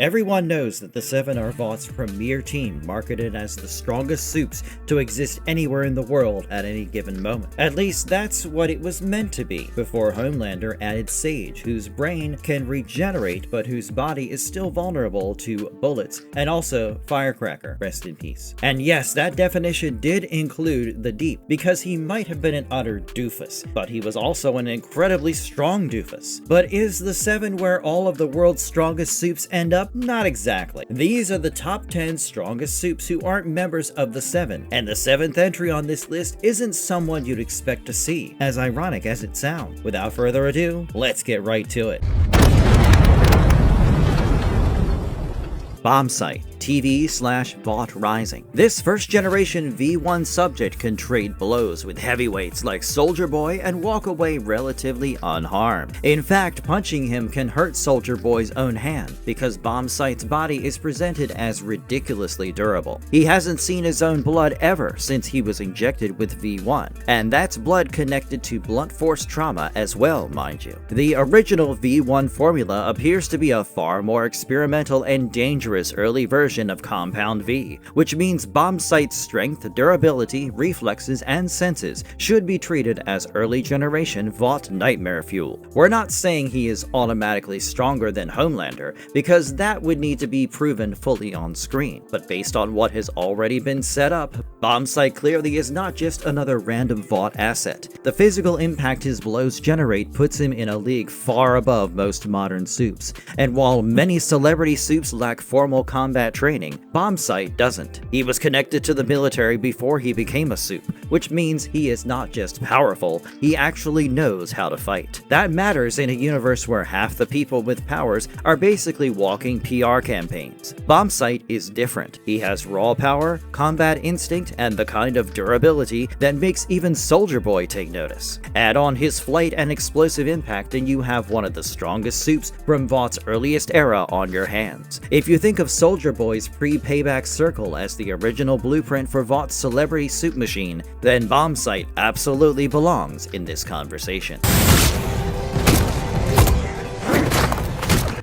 Everyone knows that the Seven are Vought's premier team, marketed as the strongest Supes to exist anywhere in the world at any given moment. At least that's what it was meant to be, before Homelander added Sage, whose brain can regenerate but whose body is still vulnerable to bullets, and also Firecracker, rest in peace. And yes, that definition did include the Deep, because he might have been an utter doofus, but he was also an incredibly strong doofus. But is the Seven where all of the world's strongest Supes end up? Not exactly. These are the top 10 strongest Supes who aren't members of the Seven, and the 7th entry on this list isn't someone you'd expect to see, as ironic as it sounds. Without further ado, let's get right to it. Bombsight TV/Vought Rising. This first-generation V1 subject can trade blows with heavyweights like Soldier Boy and walk away relatively unharmed. In fact, punching him can hurt Soldier Boy's own hand, because Bombsight's body is presented as ridiculously durable. He hasn't seen his own blood ever since he was injected with V1, and that's blood connected to blunt force trauma as well, mind you. The original V1 formula appears to be a far more experimental and dangerous early version of Compound V, which means Bombsight's strength, durability, reflexes, and senses should be treated as early generation Vought nightmare fuel. We're not saying he is automatically stronger than Homelander, because that would need to be proven fully on screen, but based on what has already been set up, Bombsight clearly is not just another random Vought asset. The physical impact his blows generate puts him in a league far above most modern Supes, and while many celebrity Supes lack formal combat training, Bombsight doesn't. He was connected to the military before he became a Supe, which means he is not just powerful, he actually knows how to fight. That matters in a universe where half the people with powers are basically walking PR campaigns. Bombsight is different. He has raw power, combat instinct, and the kind of durability that makes even Soldier Boy take notice. Add on his flight and explosive impact and you have one of the strongest Supes from Vought's earliest era on your hands. If you think of Soldier Boy's pre-payback circle as the original blueprint for Vought's celebrity Supe machine, then Bombsight absolutely belongs in this conversation.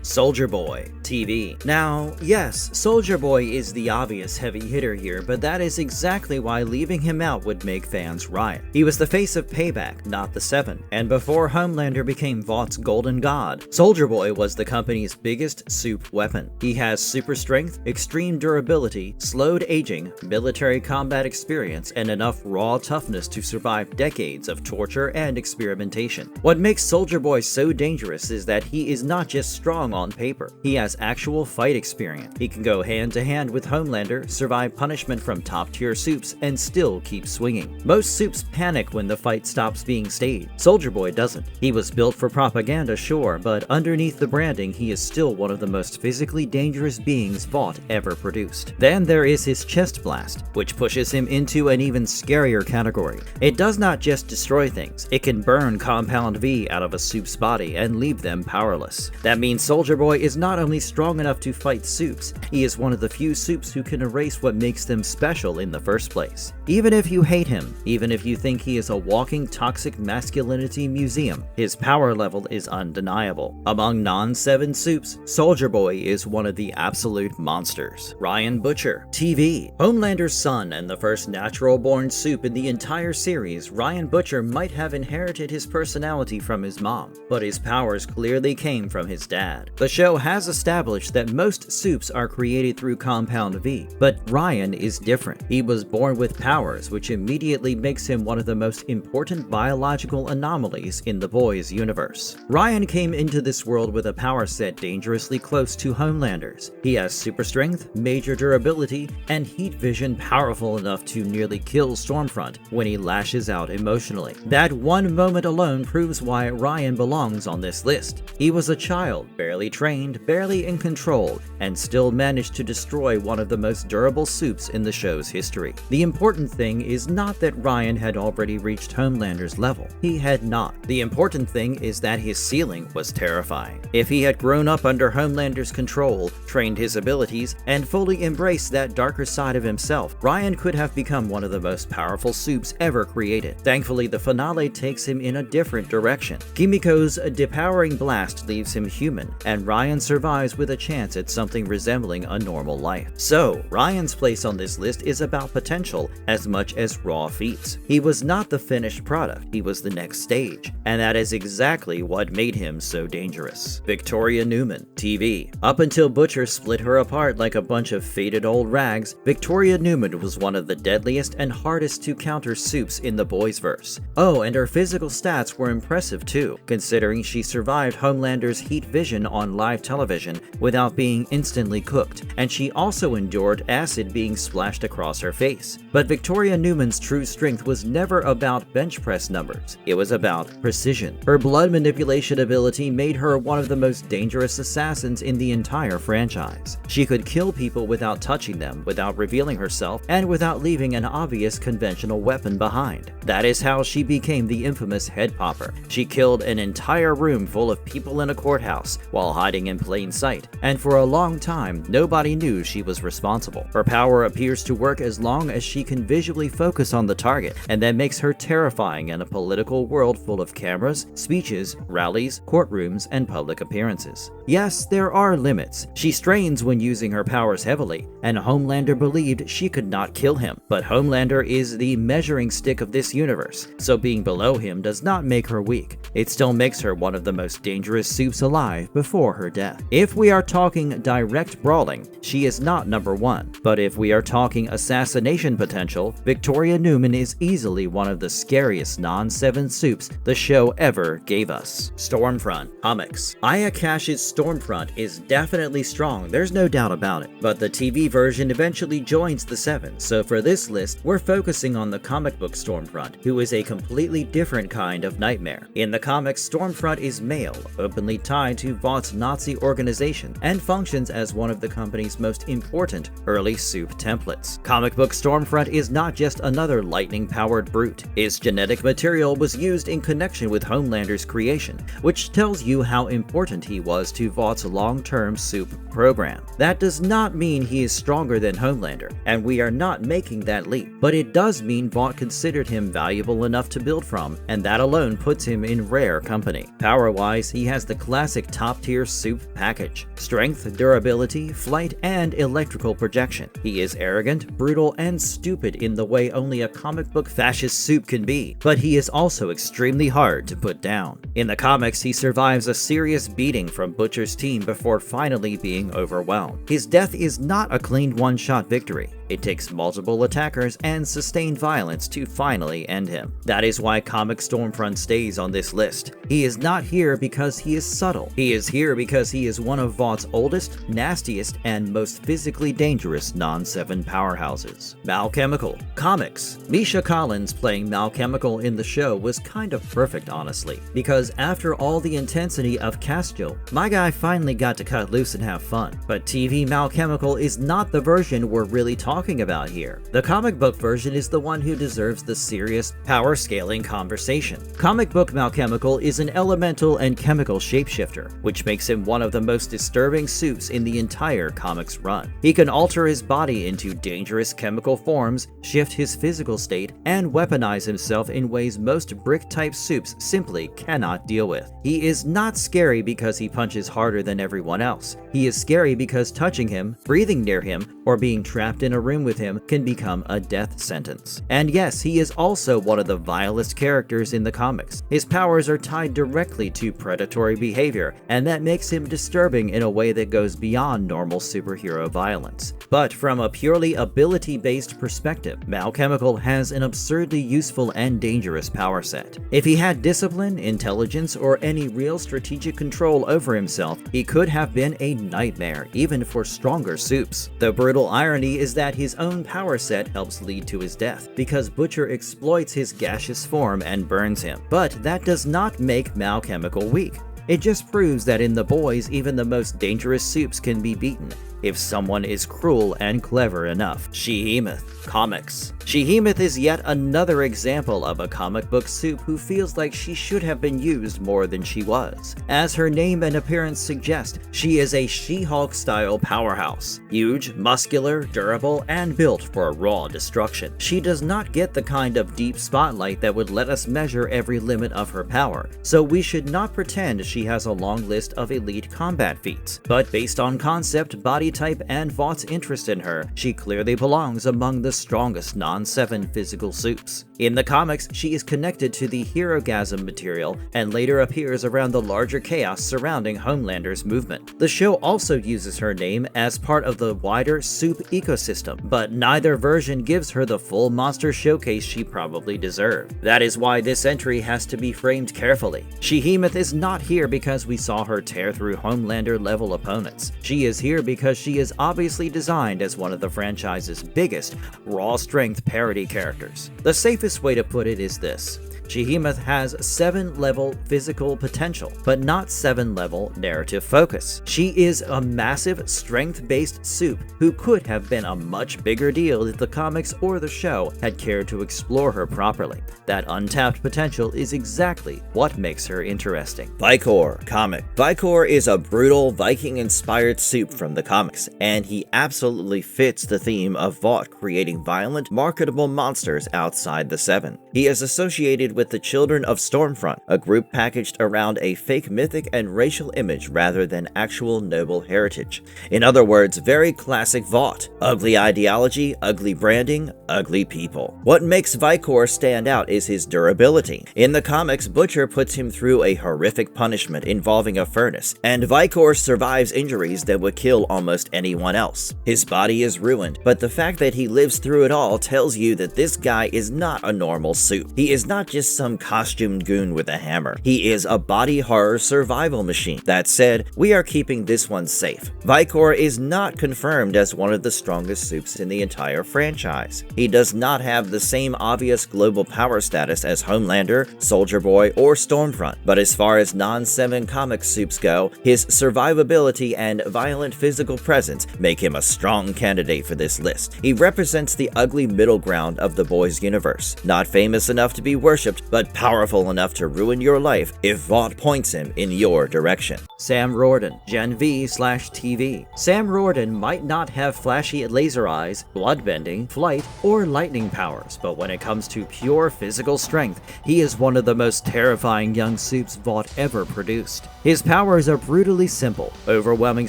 Soldier Boy TV. Now, yes, Soldier Boy is the obvious heavy hitter here, but that is exactly why leaving him out would make fans riot. He was the face of Payback, not the Seven, and before Homelander became Vaught's golden god, Soldier Boy was the company's biggest Supe weapon. He has super strength, extreme durability, slowed aging, military combat experience, and enough raw toughness to survive decades of torture and experimentation. What makes Soldier Boy so dangerous is that he is not just strong on paper. He has actual fight experience. He can go hand to hand with Homelander, survive punishment from top-tier Supes, and still keep swinging. Most Supes panic when the fight stops being staged. Soldier Boy doesn't. He was built for propaganda, sure, but underneath the branding, he is still one of the most physically dangerous beings Vought ever produced. Then there is his chest blast, which pushes him into an even scarier category. It does not just destroy things, it can burn Compound V out of a Supe's body and leave them powerless. That means Soldier Boy is not only strong enough to fight Supes, he is one of the few Supes who can erase what makes them special in the first place. Even if you hate him, even if you think he is a walking toxic masculinity museum, his power level is undeniable. Among non-Seven Supes, Soldier Boy is one of the absolute monsters. Ryan Butcher TV. Homelander's son and the first natural-born Supe in the entire series, Ryan Butcher might have inherited his personality from his mom, but his powers clearly came from his dad. The show has established that most Supes are created through Compound V, but Ryan is different. He was born with powers, which immediately makes him one of the most important biological anomalies in the boys' universe. Ryan came into this world with a power set dangerously close to Homelander's. He has super strength, major durability, and heat vision powerful enough to nearly kill Stormfront when he lashes out emotionally. That one moment alone proves why Ryan belongs on this list. He was a child, barely trained, barely in control, and still managed to destroy one of the most durable Supes in the show's history. The important thing is not that Ryan had already reached Homelander's level. He had not. The important thing is that his ceiling was terrifying. If he had grown up under Homelander's control, trained his abilities, and fully embraced that darker side of himself, Ryan could have become one of the most powerful Supes ever created. Thankfully, the finale takes him in a different direction. Kimiko's depowering blast leaves him human, and Ryan survives with a chance at something resembling a normal life. So, Ryan's place on this list is about potential as much as raw feats. He was not the finished product, he was the next stage, and that is exactly what made him so dangerous. Victoria Newman, TV. Up until Butcher split her apart like a bunch of faded old rags, Victoria Newman was one of the deadliest and hardest to counter Supes in the Boysverse. Oh, and her physical stats were impressive too, considering she survived Homelander's heat vision on live television without being instantly cooked, and she also endured acid being splashed across her face. But Victoria Newman's true strength was never about bench press numbers, it was about precision. Her blood manipulation ability made her one of the most dangerous assassins in the entire franchise. She could kill people without touching them, without revealing herself, and without leaving an obvious conventional weapon behind. That is how she became the infamous Head Popper. She killed an entire room full of people in a courthouse while hiding in plain sight, and for a long time, nobody knew she was responsible. Her power appears to work as long as she can visually focus on the target, and that makes her terrifying in a political world full of cameras, speeches, rallies, courtrooms, and public appearances. Yes, there are limits. She strains when using her powers heavily, and Homelander believed she could not kill him. But Homelander is the measuring stick of this universe, so being below him does not make her weak. It still makes her one of the most dangerous Supes alive before her death. If we are talking direct brawling, she is not number one. But if we are talking assassination potential, Victoria Newman is easily one of the scariest non-7 Supes the show ever gave us. Stormfront Comics. Aya Cash's Stormfront is definitely strong, there's no doubt about it, but the TV version eventually joins the 7, so for this list, we're focusing on the comic book Stormfront, who is a completely different kind of nightmare. In the comics, Stormfront is male, openly tied to Vought's Nazi organization, and functions as one of the company's most important early Supe templates. Comic book Stormfront is not just another lightning-powered brute. Its genetic material was used in connection with Homelander's creation, which tells you how important he was to Vaught's long-term Supe program. That does not mean he is stronger than Homelander, and we are not making that leap, but it does mean Vought considered him valuable enough to build from, and that alone puts him in rare company. Power-wise, he has the classic top-tier Supe package: strength, durability, flight, and electrical projection. He is arrogant, brutal, and stupid in the way only a comic book fascist Supe can be, but he is also extremely hard to put down. In the comics, he survives a serious beating from Butcher's team before finally being overwhelmed. His death is not a clean one-shot victory. It takes multiple attackers and sustained violence to finally end him. That is why Comic Stormfront stays on this list. He is not here because he is subtle. He is here because he is one of Vaught's oldest, nastiest, and most physically dangerous non-7 powerhouses. Malchemical Comics. Misha Collins playing Malchemical in the show was kind of perfect, honestly, because after all the intensity of Castiel, my guy finally got to cut loose and have fun. But TV Malchemical is not the version we're really talking about here. The comic book version is the one who deserves the serious, power-scaling conversation. Comic book Malchemical is an elemental and chemical shapeshifter, which makes him one of the most disturbing Supes in the entire comics run. He can alter his body into dangerous chemical forms, shift his physical state, and weaponize himself in ways most brick-type Supes simply cannot deal with. He is not scary because he punches harder than everyone else. He is scary because touching him, breathing near him, or being trapped in a room with him can become a death sentence. And yes, he is also one of the vilest characters in the comics. His powers are tied directly to predatory behavior, and that makes him disturbing in a way that goes beyond normal superhero violence. But from a purely ability-based perspective, Malchemical has an absurdly useful and dangerous power set. If he had discipline, intelligence, or any real strategic control over himself, he could have been a nightmare, even for stronger Supes. The brutal irony is that his own power set helps lead to his death, because Butcher exploits his gaseous form and burns him. But that does not make Malchemical weak. It just proves that in the boys, even the most dangerous Supes can be beaten. if someone is cruel and clever enough. Shehemoth. Comics. Shehemoth is yet another example of a comic book soup who feels like she should have been used more than she was. As her name and appearance suggest, she is a She-Hulk style powerhouse. Huge, muscular, durable, and built for raw destruction. She does not get the kind of deep spotlight that would let us measure every limit of her power, so we should not pretend she has a long list of elite combat feats. But based on concept, body type, and Vought's interest in her, she clearly belongs among the strongest non-7 physical soups. In the comics, she is connected to the Herogasm material and later appears around the larger chaos surrounding Homelander's movement. The show also uses her name as part of the wider soup ecosystem, but neither version gives her the full monster showcase she probably deserved. That is why this entry has to be framed carefully. Shehemoth is not here because we saw her tear through Homelander-level opponents. She is here because she is obviously designed as one of the franchise's biggest raw-strength parody characters. The safest way to put it is this: Shehemoth has 7-level physical potential, but not 7-level narrative focus. She is a massive, strength-based soup who could have been a much bigger deal if the comics or the show had cared to explore her properly. That untapped potential is exactly what makes her interesting. Vicor comic. Vicor is a brutal, Viking-inspired soup from the comics, and he absolutely fits the theme of Vought creating violent, marketable monsters outside the Seven. He is associated with the Children of Stormfront, a group packaged around a fake mythic and racial image rather than actual noble heritage. In other words, very classic Vought. Ugly ideology, ugly branding, ugly people. What makes Vicor stand out is his durability. In the comics, Butcher puts him through a horrific punishment involving a furnace, and Vicor survives injuries that would kill almost anyone else. His body is ruined, but the fact that he lives through it all tells you that this guy is not a normal soup. He is not just some costumed goon with a hammer. He is a body horror survival machine. That said, we are keeping this one safe. Vicor is not confirmed as one of the strongest soups in the entire franchise. He does not have the same obvious global power status as Homelander, Soldier Boy, or Stormfront, but as far as non-7 comic soups go, his survivability and violent physical presence make him a strong candidate for this list. He represents the ugly middle ground of the boys' universe, not famous enough to be worshipped, but powerful enough to ruin your life if Vought points him in your direction. Sam Rorden, Gen V/TV. Sam Rorden might not have flashy laser eyes, bloodbending, flight, or lightning powers, but when it comes to pure physical strength, he is one of the most terrifying young soups Vought ever produced. His powers are brutally simple: overwhelming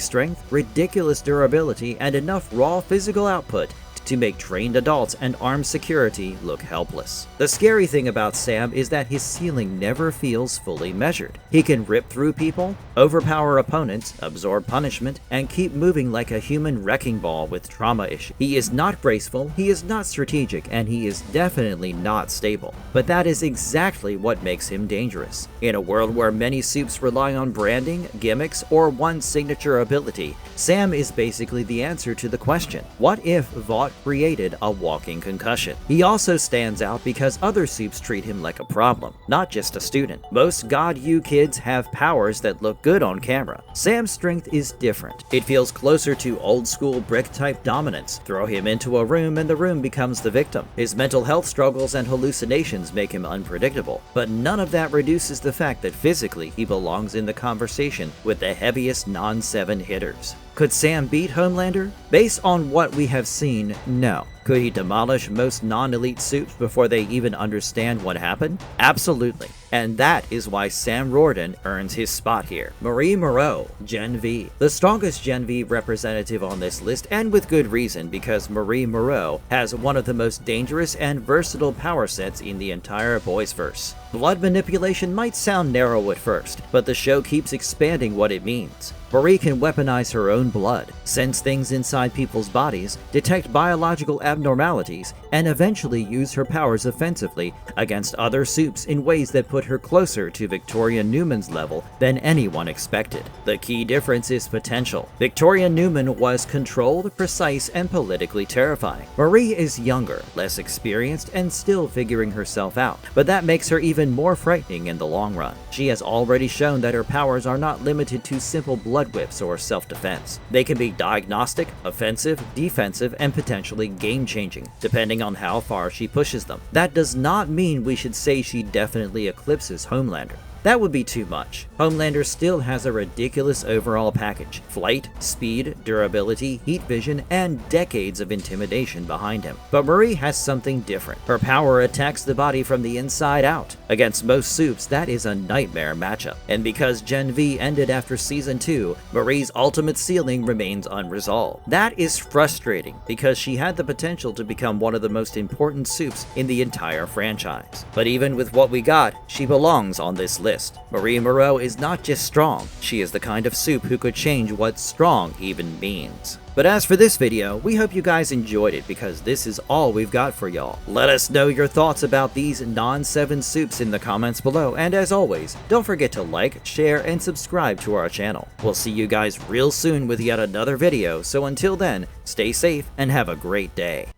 strength, ridiculous durability, and enough raw physical output to make trained adults and armed security look helpless. The scary thing about Sam is that his ceiling never feels fully measured. He can rip through people, overpower opponents, absorb punishment, and keep moving like a human wrecking ball with trauma issues. He is not graceful, he is not strategic, and he is definitely not stable. But that is exactly what makes him dangerous. In a world where many soups rely on branding, gimmicks, or one signature ability, Sam is basically the answer to the question, what if Vought created a walking concussion? He also stands out because other soups treat him like a problem, not just a student. Most God U kids have powers that look good on camera. Sam's strength is different. It feels closer to old school brick type dominance. Throw him into a room and the room becomes the victim. His mental health struggles and hallucinations make him unpredictable, but none of that reduces the fact that physically he belongs in the conversation with the heaviest non-7 hitters. Could Sam beat Homelander? Based on what we have seen, no. Could he demolish most non-elite soups before they even understand what happened? Absolutely. And that is why Sam Rorden earns his spot here. Marie Moreau, Gen V. The strongest Gen V representative on this list, and with good reason, because Marie Moreau has one of the most dangerous and versatile power sets in the entire boysverse. Blood manipulation might sound narrow at first, but the show keeps expanding what it means. Marie can weaponize her own blood, sense things inside people's bodies, detect biological abnormalities, and eventually use her powers offensively against other Supes in ways that put her closer to Victoria Newman's level than anyone expected. The key difference is potential. Victoria Newman was controlled, precise, and politically terrifying. Marie is younger, less experienced, and still figuring herself out, but that makes her even more frightening in the long run. She has already shown that her powers are not limited to simple blood whips or self-defense. They can be diagnostic, offensive, defensive, and potentially game-changing, depending on how far she pushes them. That does not mean we should say she definitely eclipses Homelander. That would be too much. Homelander still has a ridiculous overall package: flight, speed, durability, heat vision, and decades of intimidation behind him. But Marie has something different. Her power attacks the body from the inside out. Against most Supes, that is a nightmare matchup. And because Gen V ended after Season 2, Marie's ultimate ceiling remains unresolved. That is frustrating because she had the potential to become one of the most important Supes in the entire franchise. But even with what we got, she belongs on this list. Marie Moreau is not just strong, she is the kind of Supe who could change what strong even means. But as for this video, we hope you guys enjoyed it because this is all we've got for y'all. Let us know your thoughts about these non-7 Supes in the comments below, and as always, don't forget to like, share, and subscribe to our channel. We'll see you guys real soon with yet another video, so until then, stay safe and have a great day.